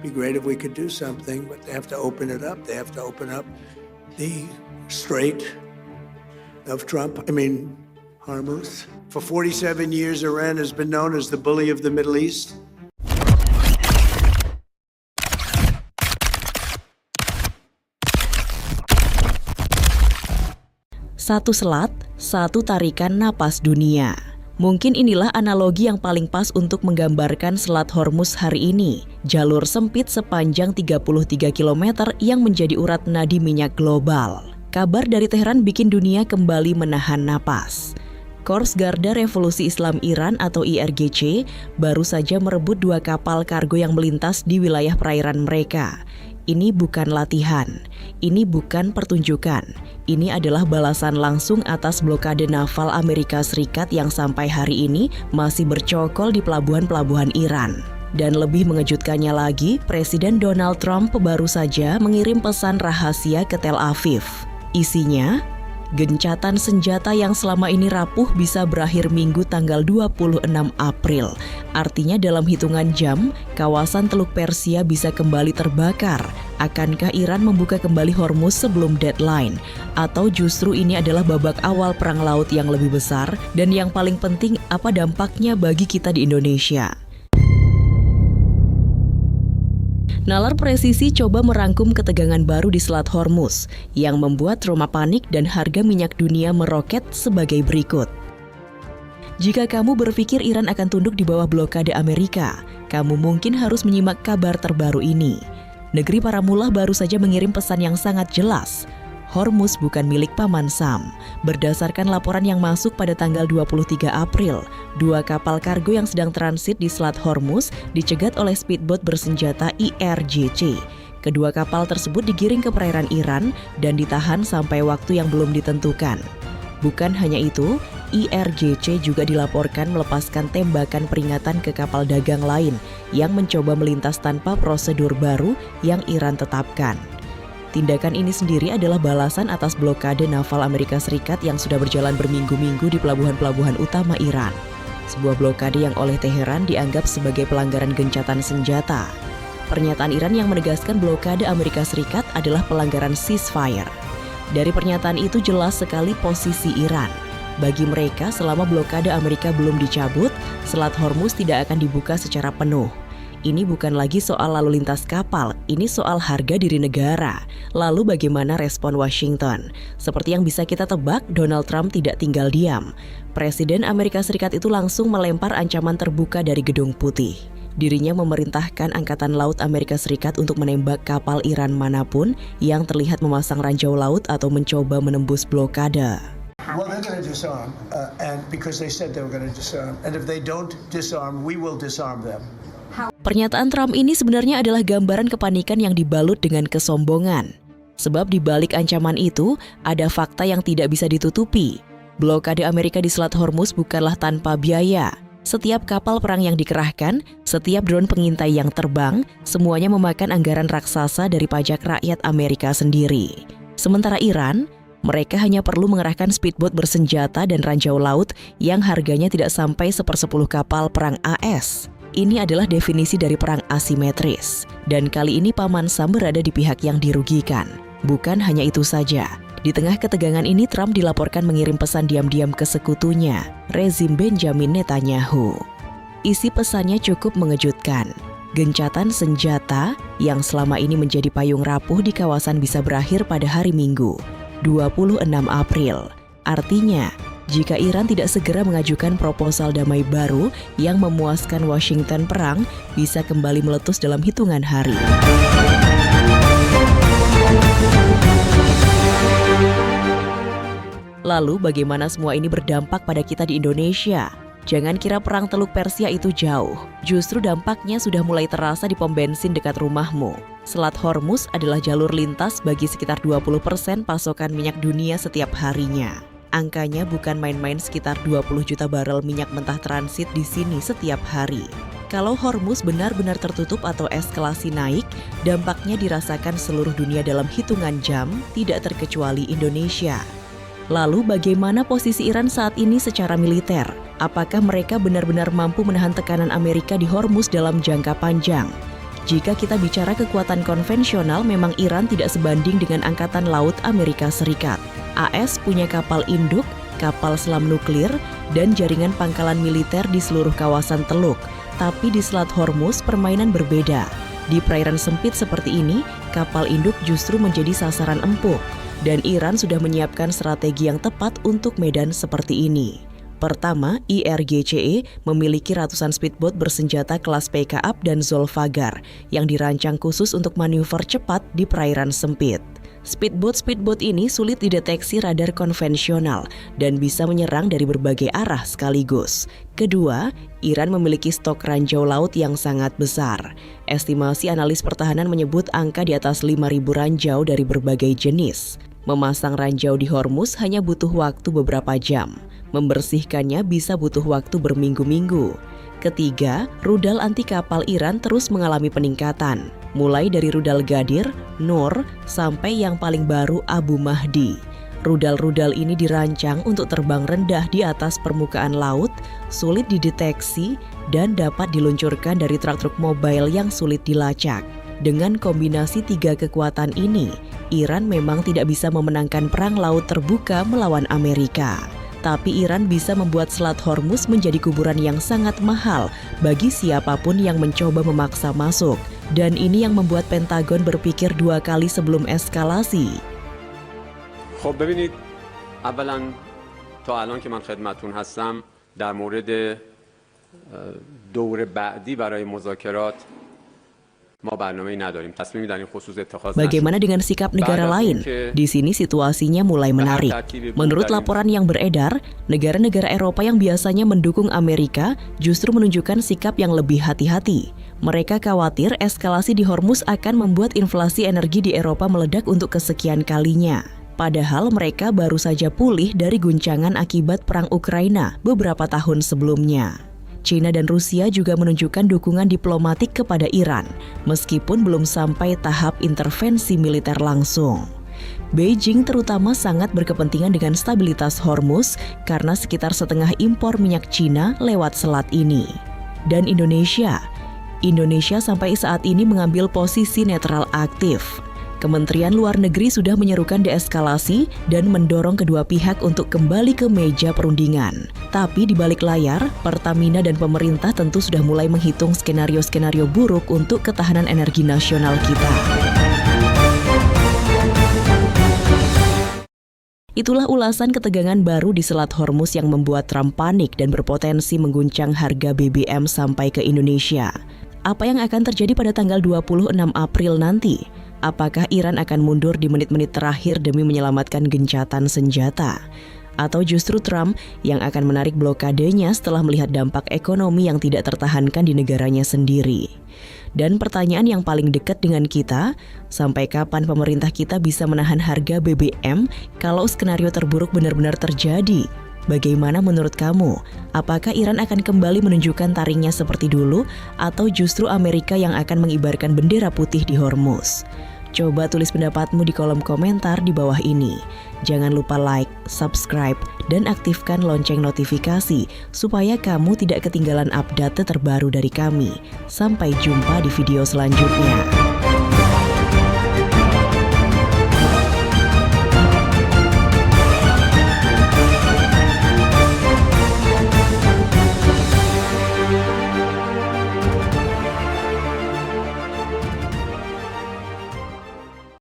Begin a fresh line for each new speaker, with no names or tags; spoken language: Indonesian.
be great if we could do something, but they have to open it up. They have to open up the Strait of Hormuz. For 47 years, Iran has been known as the bully of the Middle East.
Satu selat, satu tarikan napas dunia. Mungkin inilah analogi yang paling pas untuk menggambarkan Selat Hormuz hari ini. Jalur sempit sepanjang 33 km yang menjadi urat nadi minyak global. Kabar dari Teheran bikin dunia kembali menahan napas. Korps Garda Revolusi Islam Iran atau IRGC baru saja merebut 2 kapal kargo yang melintas di wilayah perairan mereka. Ini bukan latihan, ini bukan pertunjukan. Ini adalah balasan langsung atas blokade naval Amerika Serikat yang sampai hari ini masih bercokol di pelabuhan-pelabuhan Iran. Dan lebih mengejutkannya lagi, Presiden Donald Trump baru saja mengirim pesan rahasia ke Tel Aviv. Isinya, gencatan senjata yang selama ini rapuh bisa berakhir Minggu tanggal 26 April. Artinya dalam hitungan jam, kawasan Teluk Persia bisa kembali terbakar. Akankah Iran membuka kembali Hormuz sebelum deadline? Atau justru ini adalah babak awal perang laut yang lebih besar? Dan yang paling penting, apa dampaknya bagi kita di Indonesia? Nalar Presisi coba merangkum ketegangan baru di Selat Hormuz yang membuat trauma panik dan harga minyak dunia meroket sebagai berikut. Jika kamu berpikir Iran akan tunduk di bawah blokade Amerika, kamu mungkin harus menyimak kabar terbaru ini. Negeri para mullah baru saja mengirim pesan yang sangat jelas. Hormuz bukan milik Paman Sam. Berdasarkan laporan yang masuk pada tanggal 23 April, 2 kapal kargo yang sedang transit di Selat Hormuz dicegat oleh speedboat bersenjata IRGC. Kedua kapal tersebut digiring ke perairan Iran dan ditahan sampai waktu yang belum ditentukan. Bukan hanya itu, IRGC juga dilaporkan melepaskan tembakan peringatan ke kapal dagang lain yang mencoba melintas tanpa prosedur baru yang Iran tetapkan. Tindakan ini sendiri adalah balasan atas blokade naval Amerika Serikat yang sudah berjalan berminggu-minggu di pelabuhan-pelabuhan utama Iran. Sebuah blokade yang oleh Teheran dianggap sebagai pelanggaran gencatan senjata. Pernyataan Iran yang menegaskan blokade Amerika Serikat adalah pelanggaran ceasefire. Dari pernyataan itu jelas sekali posisi Iran. Bagi mereka, selama blokade Amerika belum dicabut, Selat Hormuz tidak akan dibuka secara penuh. Ini bukan lagi soal lalu lintas kapal, ini soal harga diri negara. Lalu bagaimana respon Washington? Seperti yang bisa kita tebak, Donald Trump tidak tinggal diam. Presiden Amerika Serikat itu langsung melempar ancaman terbuka dari Gedung Putih. Dirinya memerintahkan Angkatan Laut Amerika Serikat untuk menembak kapal Iran manapun yang terlihat memasang ranjau laut atau mencoba menembus blokade.
Well, they're going to disarm, and because they said they were going to disarm. And if they don't disarm, we will disarm them.
Pernyataan Trump ini sebenarnya adalah gambaran kepanikan yang dibalut dengan kesombongan. Sebab di balik ancaman itu, ada fakta yang tidak bisa ditutupi. Blokade Amerika di Selat Hormuz bukanlah tanpa biaya. Setiap kapal perang yang dikerahkan, setiap drone pengintai yang terbang, semuanya memakan anggaran raksasa dari pajak rakyat Amerika sendiri. Sementara Iran, mereka hanya perlu mengerahkan speedboat bersenjata dan ranjau laut yang harganya tidak sampai 1/10 kapal perang AS. Ini adalah definisi dari perang asimetris. Dan kali ini Paman Sam berada di pihak yang dirugikan. Bukan hanya itu saja. Di tengah ketegangan ini, Trump dilaporkan mengirim pesan diam-diam ke sekutunya, rezim Benjamin Netanyahu. Isi pesannya cukup mengejutkan. Gencatan senjata yang selama ini menjadi payung rapuh di kawasan bisa berakhir pada hari Minggu, 26 April. Artinya, jika Iran tidak segera mengajukan proposal damai baru yang memuaskan Washington, perang bisa kembali meletus dalam hitungan hari. Lalu bagaimana semua ini berdampak pada kita di Indonesia? Jangan kira perang Teluk Persia itu jauh. Justru dampaknya sudah mulai terasa di pom bensin dekat rumahmu. Selat Hormuz adalah jalur lintas bagi sekitar 20% pasokan minyak dunia setiap harinya. Angkanya bukan main-main, sekitar 20 juta barel minyak mentah transit di sini setiap hari. Kalau Hormuz benar-benar tertutup atau eskalasi naik, dampaknya dirasakan seluruh dunia dalam hitungan jam, tidak terkecuali Indonesia. Lalu bagaimana posisi Iran saat ini secara militer? Apakah mereka benar-benar mampu menahan tekanan Amerika di Hormuz dalam jangka panjang? Jika kita bicara kekuatan konvensional, memang Iran tidak sebanding dengan Angkatan Laut Amerika Serikat. AS punya kapal induk, kapal selam nuklir, dan jaringan pangkalan militer di seluruh kawasan Teluk. Tapi di Selat Hormuz, permainan berbeda. Di perairan sempit seperti ini, kapal induk justru menjadi sasaran empuk. Dan Iran sudah menyiapkan strategi yang tepat untuk medan seperti ini. Pertama, IRGCE memiliki ratusan speedboat bersenjata kelas PK-UP dan Zolfagar yang dirancang khusus untuk manuver cepat di perairan sempit. Speedboat ini sulit dideteksi radar konvensional dan bisa menyerang dari berbagai arah sekaligus. Kedua, Iran memiliki stok ranjau laut yang sangat besar. Estimasi analis pertahanan menyebut angka di atas 5.000 ranjau dari berbagai jenis. Memasang ranjau di Hormuz hanya butuh waktu beberapa jam. Membersihkannya bisa butuh waktu berminggu-minggu. Ketiga, rudal anti kapal Iran terus mengalami peningkatan, mulai dari rudal Gadir, Nur, sampai yang paling baru Abu Mahdi. Rudal-rudal ini dirancang untuk terbang rendah di atas permukaan laut, sulit dideteksi, dan dapat diluncurkan dari truk-truk mobile yang sulit dilacak. Dengan kombinasi tiga kekuatan ini, Iran memang tidak bisa memenangkan perang laut terbuka melawan Amerika. Tapi Iran bisa membuat Selat Hormuz menjadi kuburan yang sangat mahal bagi siapapun yang mencoba memaksa masuk. Dan ini yang membuat Pentagon berpikir dua kali sebelum eskalasi.
خب ببینید اولا تا الان که من خدمتتون هستم در مورد دور بعدی برای مذاکرات ما برنامه‌ای نداریم. تصمیمی در این خصوص اتخاذ نشد.
Bagaimana dengan sikap negara lain? Di sini situasinya mulai menarik. Menurut laporan yang beredar, negara-negara Eropa yang biasanya mendukung Amerika justru menunjukkan sikap yang lebih hati-hati. Mereka khawatir eskalasi di Hormuz akan membuat inflasi energi di Eropa meledak untuk kesekian kalinya. Padahal mereka baru saja pulih dari guncangan akibat perang Ukraina beberapa tahun sebelumnya. China dan Rusia juga menunjukkan dukungan diplomatik kepada Iran, meskipun belum sampai tahap intervensi militer langsung. Beijing terutama sangat berkepentingan dengan stabilitas Hormuz karena sekitar setengah impor minyak China lewat selat ini. Dan Indonesia sampai saat ini mengambil posisi netral aktif. Kementerian Luar Negeri sudah menyerukan deeskalasi dan mendorong kedua pihak untuk kembali ke meja perundingan. Tapi di balik layar, Pertamina dan pemerintah tentu sudah mulai menghitung skenario-skenario buruk untuk ketahanan energi nasional kita. Itulah ulasan ketegangan baru di Selat Hormuz yang membuat Trump panik dan berpotensi mengguncang harga BBM sampai ke Indonesia. Apa yang akan terjadi pada tanggal 26 April nanti? Apakah Iran akan mundur di menit-menit terakhir demi menyelamatkan gencatan senjata? Atau justru Trump yang akan menarik blokadenya setelah melihat dampak ekonomi yang tidak tertahankan di negaranya sendiri? Dan pertanyaan yang paling dekat dengan kita, sampai kapan pemerintah kita bisa menahan harga BBM kalau skenario terburuk benar-benar terjadi? Bagaimana menurut kamu? Apakah Iran akan kembali menunjukkan taringnya seperti dulu atau justru Amerika yang akan mengibarkan bendera putih di Hormuz? Coba tulis pendapatmu di kolom komentar di bawah ini. Jangan lupa like, subscribe, dan aktifkan lonceng notifikasi supaya kamu tidak ketinggalan update terbaru dari kami. Sampai jumpa di video selanjutnya.